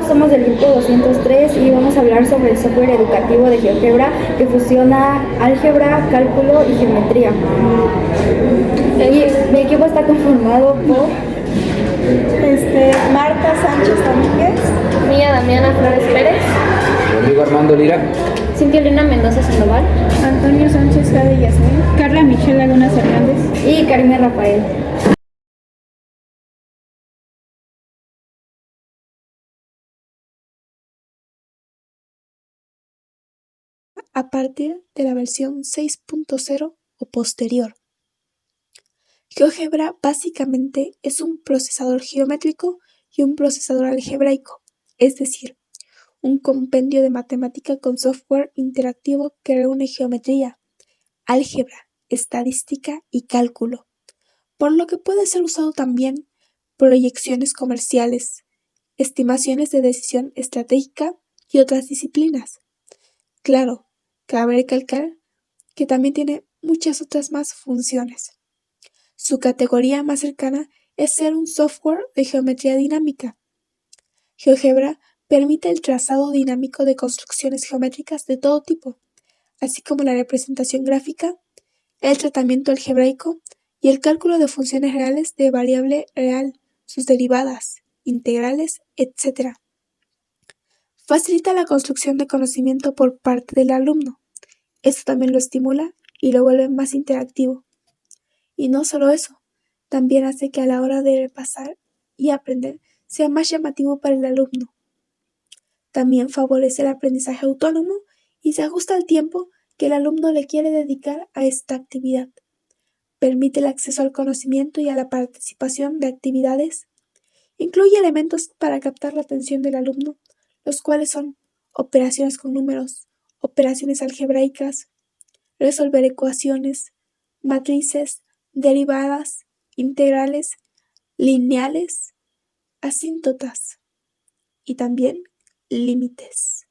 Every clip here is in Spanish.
somos del grupo 203 y vamos a hablar sobre el software educativo de GeoGebra que fusiona álgebra, cálculo y geometría. Y mi equipo está conformado por Marta Sánchez Domínguez, Mía Damiana Flores Pérez, Rodrigo Armando Lira, Cintia Elena Mendoza Sandoval, Antonio Sánchez Jade Yasmín, Carla Michelle Lagunas Hernández y Karina Rafael. a partir de la versión 6.0 o posterior. GeoGebra básicamente es un procesador geométrico y un procesador algebraico, es decir, un compendio de matemática con software interactivo que reúne geometría, álgebra, estadística y cálculo, por lo que puede ser usado también proyecciones comerciales, estimaciones de decisión estratégica y otras disciplinas. Claro, cabe recalcar que también tiene muchas otras más funciones. Su categoría más cercana es ser un software de geometría dinámica. GeoGebra permite el trazado dinámico de construcciones geométricas de todo tipo, así como la representación gráfica, el tratamiento algebraico y el cálculo de funciones reales de variable real, sus derivadas, integrales, etc. Facilita la construcción de conocimiento por parte del alumno. Esto también lo estimula y lo vuelve más interactivo. Y no solo eso, también hace que a la hora de repasar y aprender sea más llamativo para el alumno. También favorece el aprendizaje autónomo y se ajusta al tiempo que el alumno le quiere dedicar a esta actividad. Permite el acceso al conocimiento y a la participación de actividades. Incluye elementos para captar la atención del alumno, los cuales son operaciones con números, operaciones algebraicas, resolver ecuaciones, matrices, derivadas, integrales, lineales, asíntotas y también límites.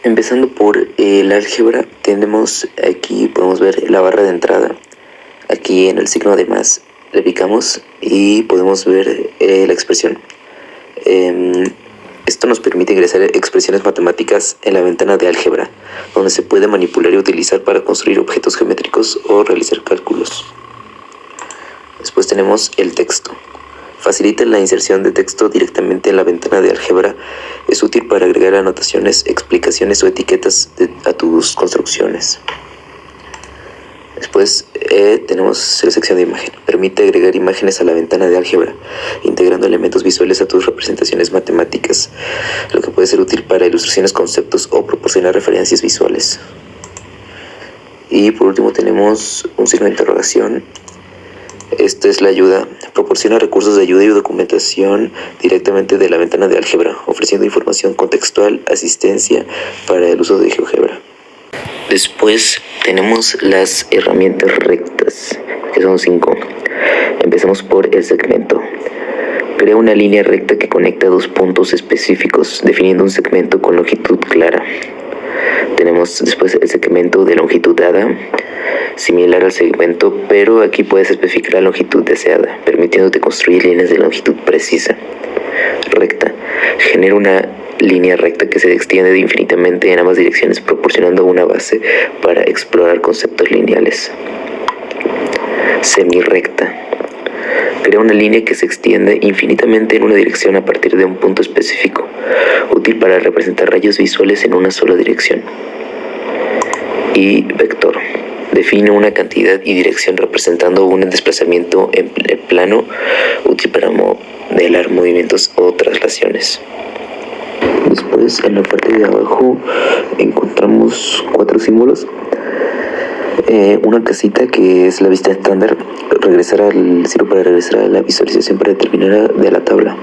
Empezando por el álgebra, podemos ver la barra de entrada. Aquí en el signo de más le picamos y podemos ver la expresión. Esto nos permite ingresar expresiones matemáticas en la ventana de álgebra, donde se puede manipular y utilizar para construir objetos geométricos o realizar cálculos. Después tenemos el texto. Facilita la inserción de texto directamente en la ventana de álgebra. Es útil para agregar anotaciones, explicaciones o etiquetas a tus construcciones. Después tenemos la sección de imagen. Permite agregar imágenes a la ventana de álgebra, integrando elementos visuales a tus representaciones matemáticas, lo que puede ser útil para ilustraciones, conceptos o proporcionar referencias visuales. Y por último tenemos un signo de interrogación. Esto es la ayuda. Proporciona recursos de ayuda y documentación directamente de la ventana de álgebra, ofreciendo información contextual, asistencia para el uso de GeoGebra. Después tenemos las herramientas rectas, que son 5. Empezamos por el segmento. Crea una línea recta que conecta dos puntos específicos, definiendo un segmento con longitud clara. Tenemos después el segmento de longitud dada, similar al segmento, pero aquí puedes especificar la longitud deseada, permitiéndote construir líneas de longitud precisa. Recta. Genera una línea recta que se extiende infinitamente en ambas direcciones, proporcionando una base para explorar conceptos lineales. Semirrecta. Crea una línea que se extiende infinitamente en una dirección a partir de un punto específico, útil para representar rayos visuales en una sola dirección. Y vector. Define una cantidad y dirección representando un desplazamiento en el plano, útil para modelar movimientos o traslaciones. Después, en la parte de abajo, encontramos 4 símbolos. Una casita que es la vista estándar, sirve para regresar a la visualización predeterminada de la tabla.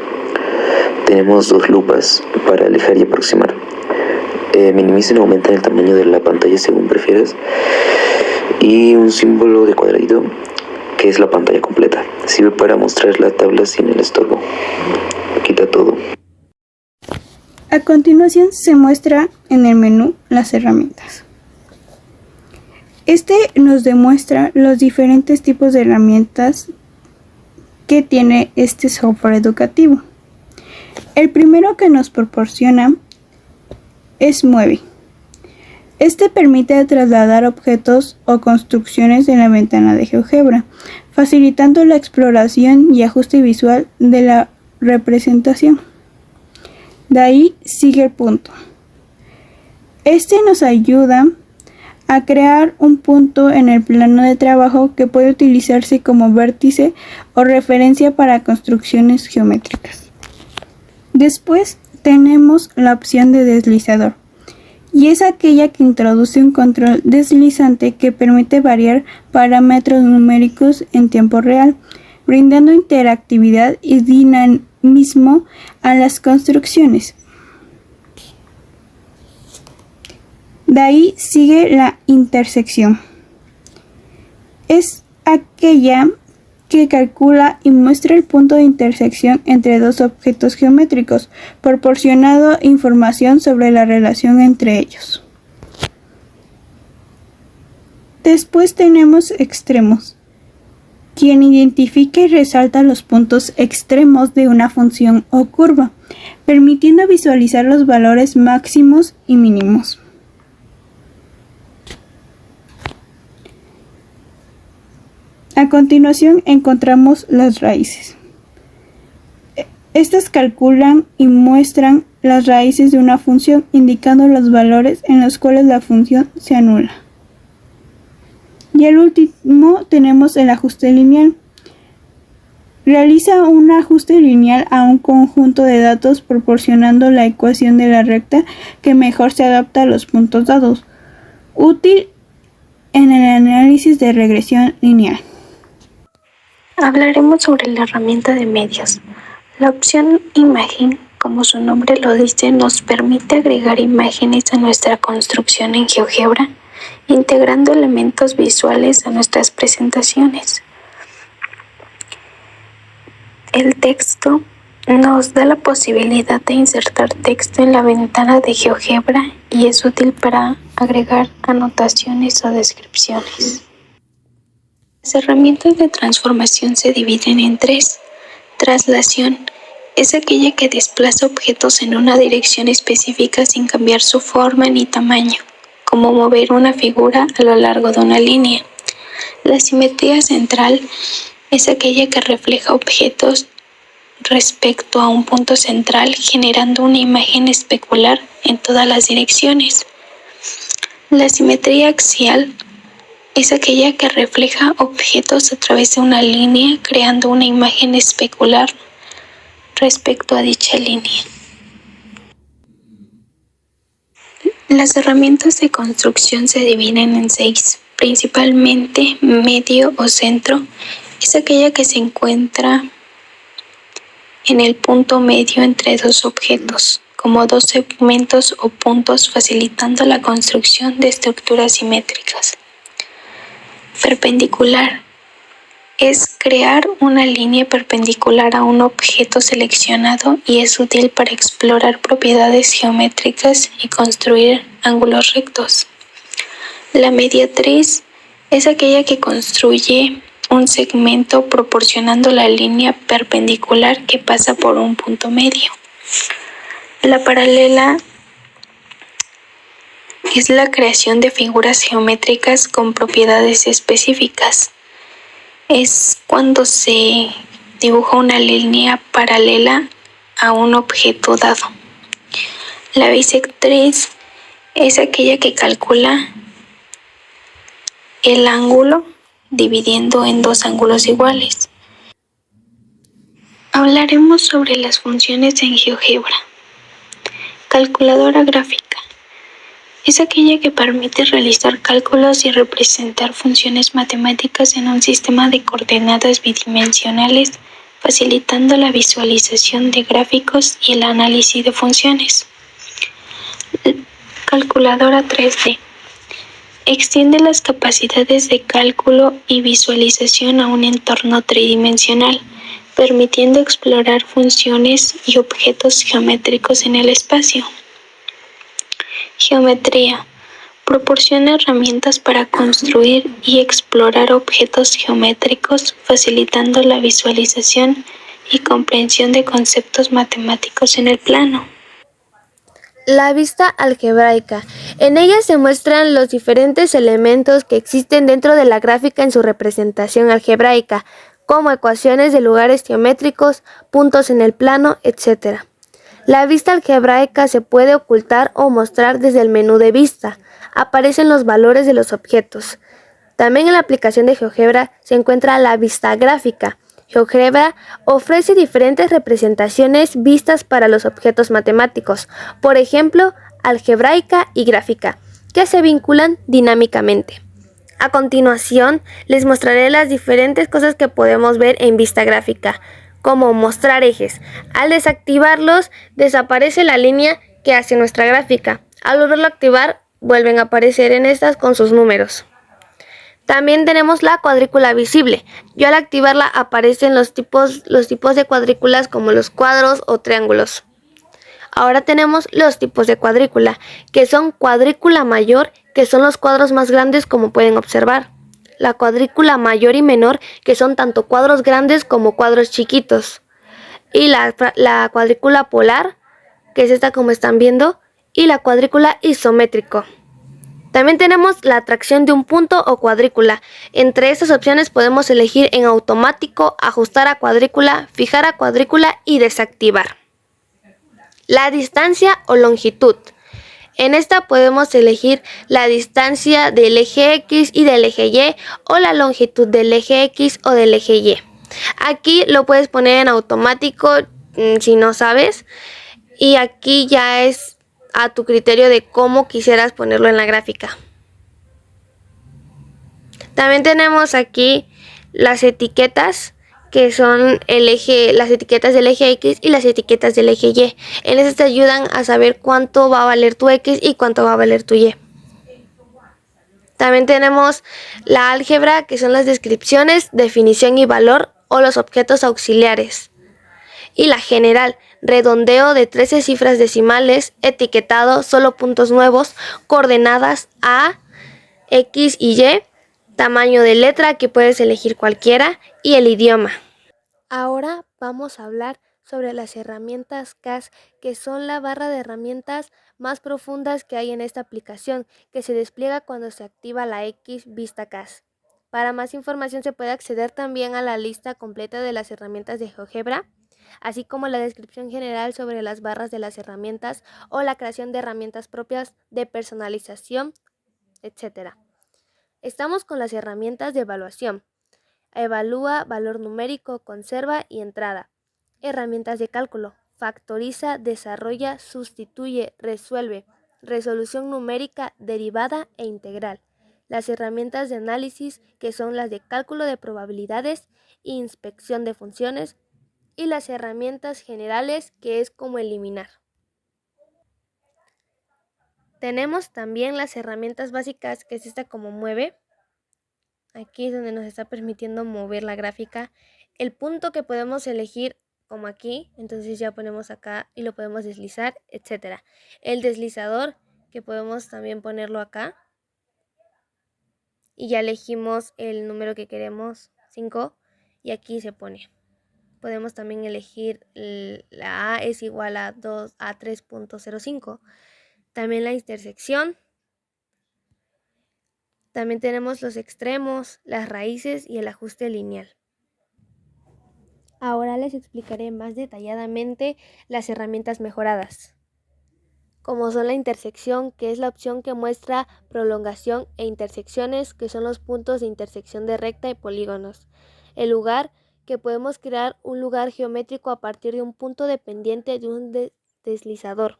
Tenemos 2 lupas para alejar y aproximar. Minimicen o aumenten el tamaño de la pantalla según prefieras. Y un símbolo de cuadradito que es la pantalla completa. Sirve para mostrar la tabla sin el estorbo. Quita todo. A continuación se muestra en el menú las herramientas. Este nos demuestra los diferentes tipos de herramientas que tiene este software educativo. El primero que nos proporciona es Mueve. Este permite trasladar objetos o construcciones en la ventana de GeoGebra, facilitando la exploración y ajuste visual de la representación. De ahí sigue el punto. Este nos ayuda a crear un punto en el plano de trabajo que puede utilizarse como vértice o referencia para construcciones geométricas. Después tenemos la opción de deslizador, y es aquella que introduce un control deslizante que permite variar parámetros numéricos en tiempo real, brindando interactividad y dinamismo a las construcciones. De ahí sigue la intersección. Es aquella que calcula y muestra el punto de intersección entre dos objetos geométricos, proporcionando información sobre la relación entre ellos. Después tenemos extremos, quien identifica y resalta los puntos extremos de una función o curva, permitiendo visualizar los valores máximos y mínimos. A continuación encontramos las raíces. Estas calculan y muestran las raíces de una función, indicando los valores en los cuales la función se anula. Y el último tenemos el ajuste lineal. Realiza un ajuste lineal a un conjunto de datos proporcionando la ecuación de la recta que mejor se adapta a los puntos dados, útil en el análisis de regresión lineal. Hablaremos sobre la herramienta de medios. La opción Imagen, como su nombre lo dice, nos permite agregar imágenes a nuestra construcción en GeoGebra, integrando elementos visuales a nuestras presentaciones. El texto nos da la posibilidad de insertar texto en la ventana de GeoGebra y es útil para agregar anotaciones o descripciones. Las herramientas de transformación se dividen en tres. Traslación es aquella que desplaza objetos en una dirección específica sin cambiar su forma ni tamaño, como mover una figura a lo largo de una línea. La simetría central es aquella que refleja objetos respecto a un punto central, generando una imagen especular en todas las direcciones. La simetría axial es aquella que refleja objetos a través de una línea, creando una imagen especular respecto a dicha línea. Las herramientas de construcción se dividen en 6. Principalmente, medio o centro es aquella que se encuentra en el punto medio entre dos objetos, como dos segmentos o puntos, facilitando la construcción de estructuras simétricas. Perpendicular es crear una línea perpendicular a un objeto seleccionado y es útil para explorar propiedades geométricas y construir ángulos rectos. La mediatriz es aquella que construye un segmento proporcionando la línea perpendicular que pasa por un punto medio. La paralela es la creación de figuras geométricas con propiedades específicas. Es cuando se dibuja una línea paralela a un objeto dado. La bisectriz es aquella que calcula el ángulo dividiendo en dos ángulos iguales. Hablaremos sobre las funciones en GeoGebra. Calculadora gráfica es aquella que permite realizar cálculos y representar funciones matemáticas en un sistema de coordenadas bidimensionales, facilitando la visualización de gráficos y el análisis de funciones. Calculadora 3D extiende las capacidades de cálculo y visualización a un entorno tridimensional, permitiendo explorar funciones y objetos geométricos en el espacio. Geometría proporciona herramientas para construir y explorar objetos geométricos, facilitando la visualización y comprensión de conceptos matemáticos en el plano. La vista algebraica. En ella se muestran los diferentes elementos que existen dentro de la gráfica en su representación algebraica, como ecuaciones de lugares geométricos, puntos en el plano, etc. La vista algebraica se puede ocultar o mostrar desde el menú de vista. Aparecen los valores de los objetos. También en la aplicación de GeoGebra se encuentra la vista gráfica. GeoGebra ofrece diferentes representaciones vistas para los objetos matemáticos, por ejemplo, algebraica y gráfica, que se vinculan dinámicamente. A continuación, les mostraré las diferentes cosas que podemos ver en vista gráfica, como mostrar ejes. Al desactivarlos, desaparece la línea que hace nuestra gráfica. Al volverlo a activar, vuelven a aparecer en estas con sus números. También tenemos la cuadrícula visible. Al activarla aparecen los tipos de cuadrículas como los cuadros o triángulos. Ahora tenemos los tipos de cuadrícula, que son cuadrícula mayor, que son los cuadros más grandes como pueden observar. La cuadrícula mayor y menor, que son tanto cuadros grandes como cuadros chiquitos. Y la cuadrícula polar, que es esta como están viendo, y la cuadrícula isométrico. También tenemos la atracción de un punto o cuadrícula. Entre estas opciones podemos elegir en automático, ajustar a cuadrícula, fijar a cuadrícula y desactivar. La distancia o longitud. En esta podemos elegir la distancia del eje X y del eje Y o la longitud del eje X o del eje Y. Aquí lo puedes poner en automático si no sabes, y aquí ya es a tu criterio de cómo quisieras ponerlo en la gráfica. También tenemos aquí las etiquetas, que son las etiquetas del eje X y las etiquetas del eje Y. En estas te ayudan a saber cuánto va a valer tu X y cuánto va a valer tu Y. También tenemos la álgebra, que son las descripciones, definición y valor o los objetos auxiliares. Y la general, redondeo de 13 cifras decimales, etiquetado, solo puntos nuevos, coordenadas A, X y Y, tamaño de letra, que puedes elegir cualquiera, y el idioma. Ahora vamos a hablar sobre las herramientas CAS, que son la barra de herramientas más profundas que hay en esta aplicación, que se despliega cuando se activa la X vista CAS. Para más información se puede acceder también a la lista completa de las herramientas de GeoGebra, así como la descripción general sobre las barras de las herramientas o la creación de herramientas propias de personalización, etc. Estamos con las herramientas de evaluación. Evalúa, valor numérico, conserva y entrada. Herramientas de cálculo. Factoriza, desarrolla, sustituye, resuelve. Resolución numérica, derivada e integral. Las herramientas de análisis, que son las de cálculo de probabilidades e inspección de funciones. Y las herramientas generales, que es como eliminar. Tenemos también las herramientas básicas, que es esta como mueve. Aquí es donde nos está permitiendo mover la gráfica. El punto que podemos elegir como aquí, entonces ya ponemos acá y lo podemos deslizar, etc. El deslizador, que podemos también ponerlo acá. Y ya elegimos el número que queremos, 5, y aquí se pone. Podemos también elegir la A es igual a 3.05. También la intersección. También tenemos los extremos, las raíces y el ajuste lineal. Ahora les explicaré más detalladamente las herramientas mejoradas, como son la intersección, que es la opción que muestra prolongación, e intersecciones, que son los puntos de intersección de recta y polígonos. El lugar, que podemos crear un lugar geométrico a partir de un punto dependiente de un deslizador.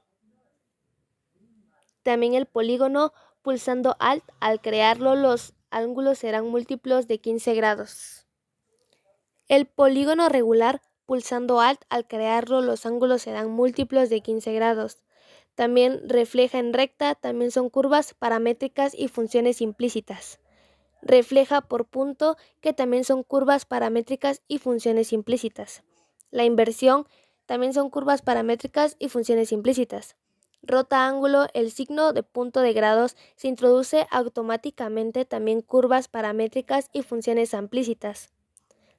También el polígono, pulsando Alt, al crearlo los ángulos serán múltiplos de 15 grados. El polígono regular, pulsando Alt, al crearlo los ángulos serán múltiplos de 15 grados. También refleja en recta, también son curvas paramétricas y funciones implícitas. Refleja por punto, que también son curvas paramétricas y funciones implícitas. La inversión, también son curvas paramétricas y funciones implícitas. Rota ángulo, el signo de punto de grados, se introduce automáticamente, también curvas paramétricas y funciones implícitas.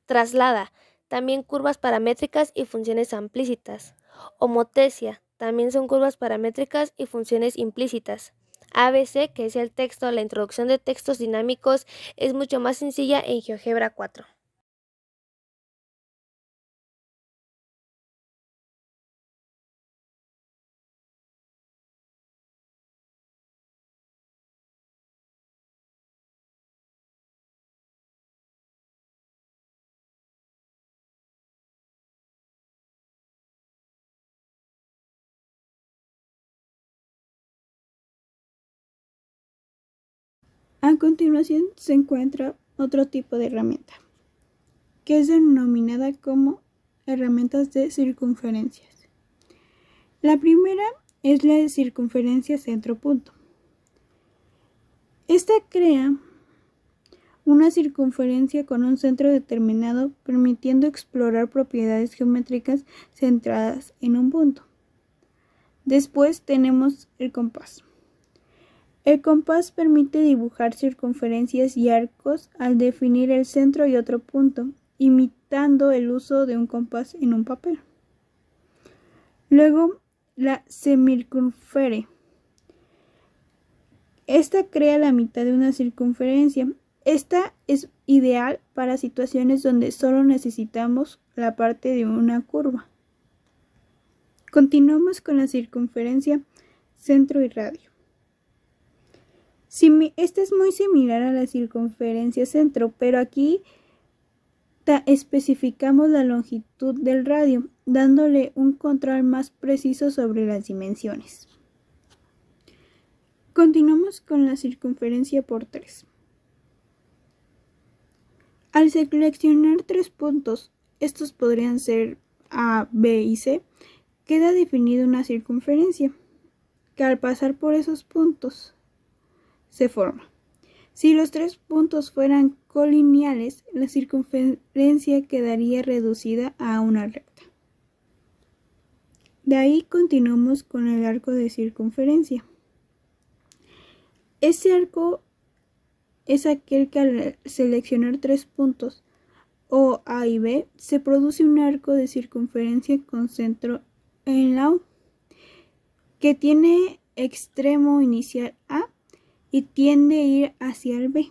Traslada, también curvas paramétricas y funciones implícitas. Homotesia, también son curvas paramétricas y funciones implícitas. ABC, que es el texto, la introducción de textos dinámicos, es mucho más sencilla en GeoGebra 4. A continuación se encuentra otro tipo de herramienta, que es denominada como herramientas de circunferencias. La primera es la de circunferencia centro-punto. Esta crea una circunferencia con un centro determinado, permitiendo explorar propiedades geométricas centradas en un punto. Después tenemos el compás. El compás permite dibujar circunferencias y arcos al definir el centro y otro punto, imitando el uso de un compás en un papel. Luego, la semicircunfere. Esta crea la mitad de una circunferencia. Esta es ideal para situaciones donde solo necesitamos la parte de una curva. Continuamos con la circunferencia centro y radio. Esta es muy similar a la circunferencia centro, pero aquí especificamos la longitud del radio, dándole un control más preciso sobre las dimensiones. Continuamos con la circunferencia por 3. Al seleccionar 3 puntos, estos podrían ser A, B y C, queda definida una circunferencia, que al pasar por esos puntos se forma. Si los 3 puntos fueran colineales, la circunferencia quedaría reducida a una recta. De ahí continuamos con el arco de circunferencia. Ese arco es aquel que al seleccionar 3 puntos, O, A y B, se produce un arco de circunferencia con centro en la O, que tiene extremo inicial A y tiende a ir hacia el B.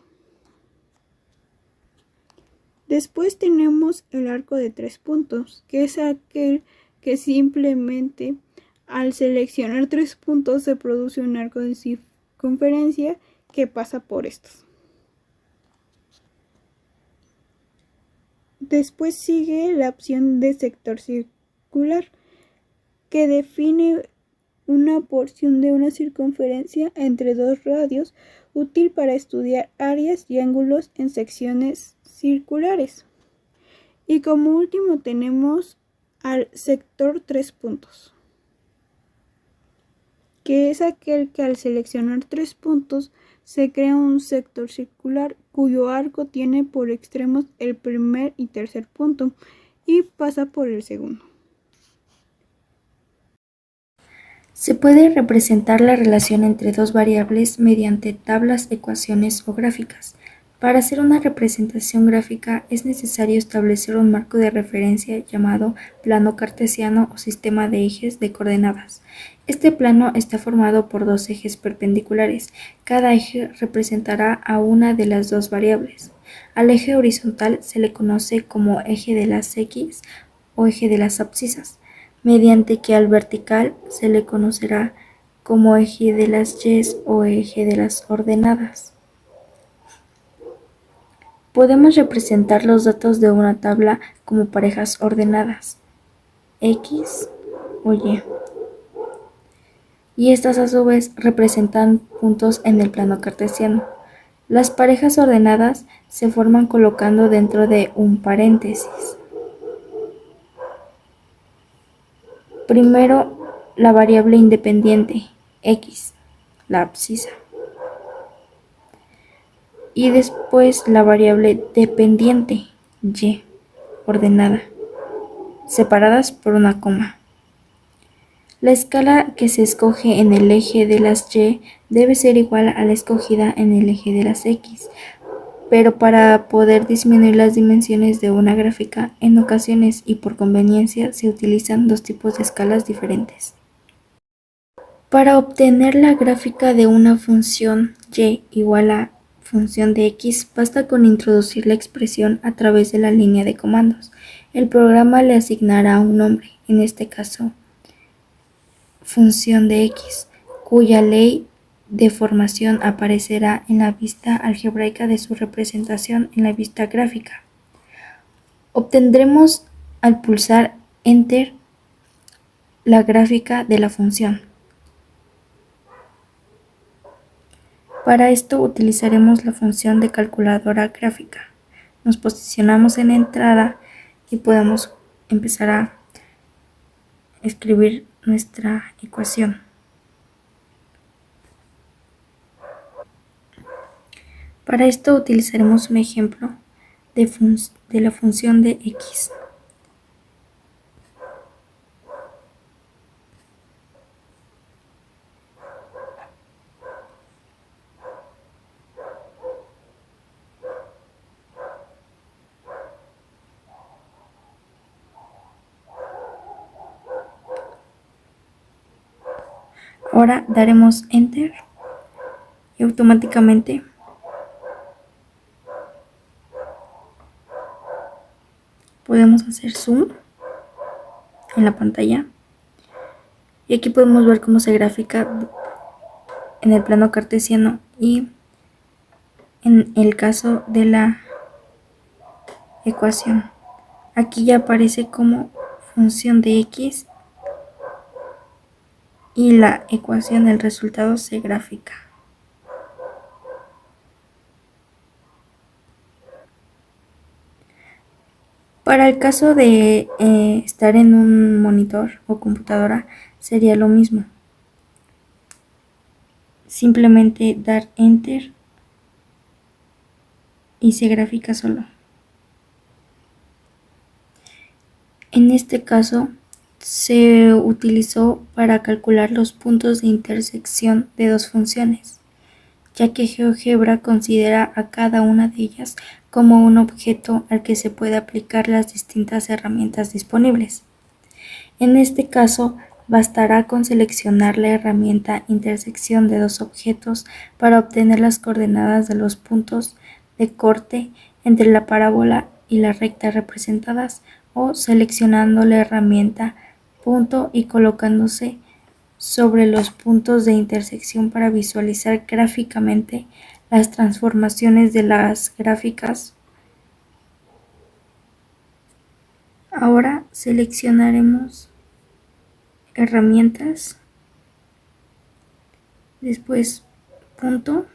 Después tenemos el arco de 3 puntos, que es aquel que simplemente al seleccionar 3 puntos se produce un arco de circunferencia que pasa por estos. Después sigue la opción de sector circular, que define una porción de una circunferencia entre 2 radios, útil para estudiar áreas y ángulos en secciones circulares. Y como último tenemos al sector 3 puntos, que es aquel que al seleccionar 3 puntos se crea un sector circular cuyo arco tiene por extremos el primer y tercer punto y pasa por el segundo. Se puede representar la relación entre dos variables mediante tablas, ecuaciones o gráficas. Para hacer una representación gráfica es necesario establecer un marco de referencia llamado plano cartesiano o sistema de ejes de coordenadas. Este plano está formado por 2 ejes perpendiculares. Cada eje representará a una de las 2 variables. Al eje horizontal se le conoce como eje de las X o eje de las abscisas, mediante que al vertical se le conocerá como eje de las Y o eje de las ordenadas. Podemos representar los datos de una tabla como parejas ordenadas, X o Y. Y estas a su vez representan puntos en el plano cartesiano. Las parejas ordenadas se forman colocando dentro de un paréntesis. Primero, la variable independiente, X, la abscisa. Y después la variable dependiente, Y, ordenada, separadas por una coma. La escala que se escoge en el eje de las Y debe ser igual a la escogida en el eje de las X, pero para poder disminuir las dimensiones de una gráfica, en ocasiones y por conveniencia se utilizan dos tipos de escalas diferentes. Para obtener la gráfica de una función y igual a función de x, basta con introducir la expresión a través de la línea de comandos. El programa le asignará un nombre, en este caso función de x, cuya ley de formación aparecerá en la vista algebraica de su representación en la vista gráfica. Obtendremos al pulsar Enter la gráfica de la función. Para esto utilizaremos la función de calculadora gráfica. Nos posicionamos en entrada y podemos empezar a escribir nuestra ecuación. Para esto utilizaremos un ejemplo de la función de x. Ahora daremos Enter y automáticamente podemos hacer zoom en la pantalla y aquí podemos ver cómo se grafica en el plano cartesiano y en el caso de la ecuación. Aquí ya aparece como función de x y la ecuación, el resultado se grafica. Para el caso de estar en un monitor o computadora sería lo mismo. Simplemente dar Enter y se grafica solo. En este caso se utilizó para calcular los puntos de intersección de dos funciones, ya que GeoGebra considera a cada una de ellas como un objeto al que se puede aplicar las distintas herramientas disponibles. En este caso, bastará con seleccionar la herramienta intersección de dos objetos para obtener las coordenadas de los puntos de corte entre la parábola y la recta representadas, o seleccionando la herramienta punto y colocándose sobre los puntos de intersección para visualizar gráficamente las transformaciones de las gráficas. Ahora seleccionaremos herramientas, después punto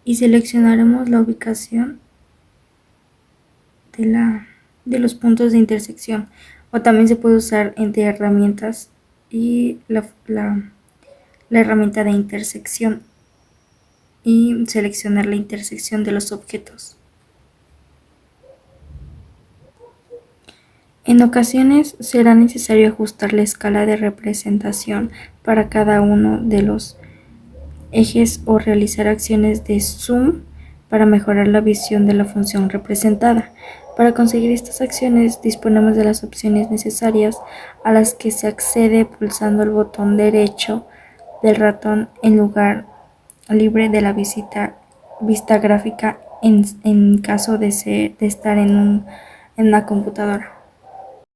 y seleccionaremos la ubicación de los puntos de intersección, o también se puede usar entre herramientas y la herramienta de intersección y seleccionar la intersección de los objetos. En ocasiones será necesario ajustar la escala de representación para cada uno de los ejes o realizar acciones de zoom para mejorar la visión de la función representada. Para conseguir estas acciones disponemos de las opciones necesarias, a las que se accede pulsando el botón derecho del ratón en lugar libre de la vista gráfica en caso de estar en una computadora.